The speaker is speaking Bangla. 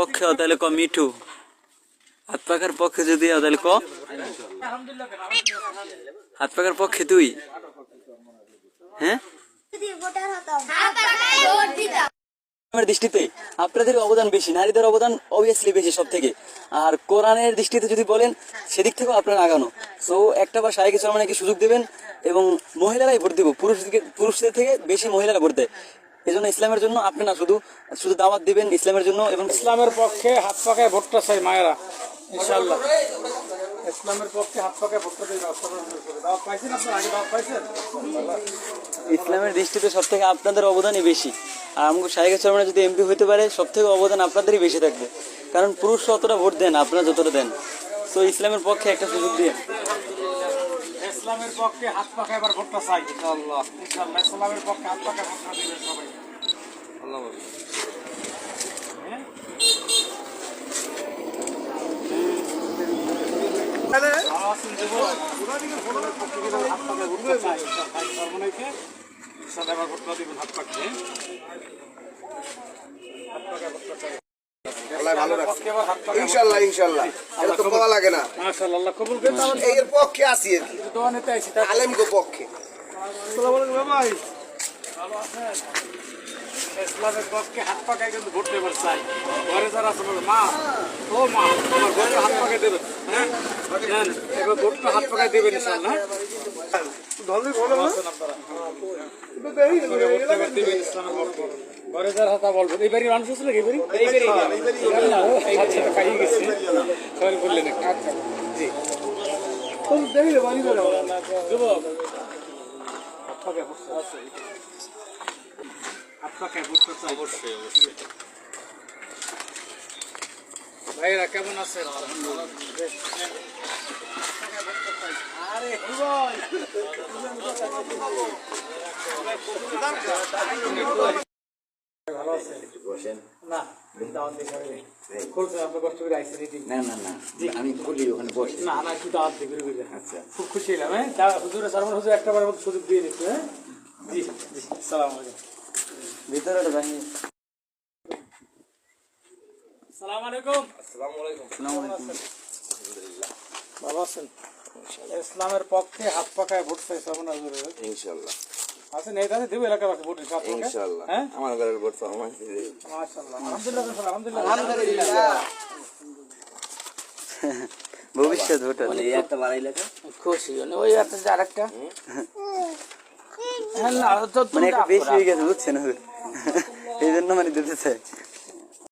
পক্ষে তাহলে ক মিঠু, হাত পাখার পক্ষে যদি তাহলে ক হাত পাখার পক্ষে তুই। হ্যাঁ, আমার দৃষ্টিতে আপনাদের অবদান বেশি, নারীদের অবদান অবভিয়াসলি বেশি সব থেকে। আর কোরআনের দৃষ্টিতে যদি বলেন সেদিক থেকেও আপনারা আগানো। সো একটা বা শারীরিক চর্মনাকে সুযোগ দেবেন এবং মহিলারাই ভোট দেবো, পুরুষদের থেকে বেশি মহিলারা ভোট দেয়। এই জন্য ইসলামের জন্য আপনি না শুধু শুধু দাওয়াত দিবেন ইসলামের জন্য, এবং ইসলামের পক্ষে হাত পাকায় ভোটটা চাই মায়েরা, ইনশাআল্লাহ ইসলামের পক্ষে হাত পাকায় ভোটটা দিই। দাওয়াত পাইছেন আপনারা, আগে দাওয়াত পাইছেন? ইসলামের দৃষ্টিতে সব থেকে আপনাদের অবদানই বেশি। আর আমাকে শারীরিক চর্মনা যদি এমপি হতে পারে সব থেকে অবদান আপনাদেরই বেশি থাকবে, কারণ পুরুষ অতটা ভোট দেন, আপনারা যতটা দেন। তো ইসলামের পক্ষে একটা সুযোগ দিয়ে ইসলামের পক্ষে হাত পাকায় এবার ভোটটা চাই ইনশাআল্লাহ। ইনশাআল্লাহ ইসলামের পক্ষে হাত পাকায় ভোটটা দিবেন সবাই। আল্লাহ ইনশাল্লাহ ইনশাল্লাহ, এটা তো বলা লাগে না। মাশাআল্লাহ কবুল করে এর পক্ষে আছি আর কি, দোয়া নিতে আইছি। আলেম গো পক্ষে। আসসালামু আলাইকুম ভাই, ভালো আছেন? ইসলামের পক্ষে হাত পাকায় কিন্তু ভোট দেবার চাই। ঘরে যারা আছে মা, ও মা, তোমার ঘরে হাত পাকায় দেবেন। হ্যাঁ দেন, এবার ভোটটা হাত পাকায় দেবেন ইনশাআল্লাহ। ঘরে যারা হাত বলবেন। এই বাড়ির মানুষ আছে নাকি? খাইয়ে গেছে সবাই বললেন জি যুবক ভাইরা কেমন আছেন? ভালো আছেন? না আমি বলি ওখানে বসে না না একটু দাওয়াত দিয়ে ঘুরে। আচ্ছা, খুব খুশি হলাম। হ্যাঁ হুজুর সালমান হুজুর একটা বার সুযোগ দিয়ে দিচ্ছে। হ্যাঁ জি জি, আসসালামু আলাইকুম। ভিতরে বাহিনী। আসসালামু আলাইকুম। আসসালামু আলাইকুম। ভালো আছেন? ইসলামের পক্ষে হাত পাকায় ভোট চাই সালমান হুজুরের। ইনশাল্লাহ আছেন এই দাদা দেবো এলাকাবাসী ভোট হাত পাকায়। ইনশাল্লাহ, হ্যাঁ আমার ঘরের ভোট তো আমার। মাশাআল্লাহ, আলহামদুলিল্লাহ আলহামদুলিল্লাহ আলহামদুলিল্লাহ। ভবিষ্যৎ ভোটার একটা বাড়াই লেখা খুশি ওই একটা যে আরেকটা মানে একটু বেশি হয়ে গেছে বুঝছেন, এই জন্য মানে দিতে চাই।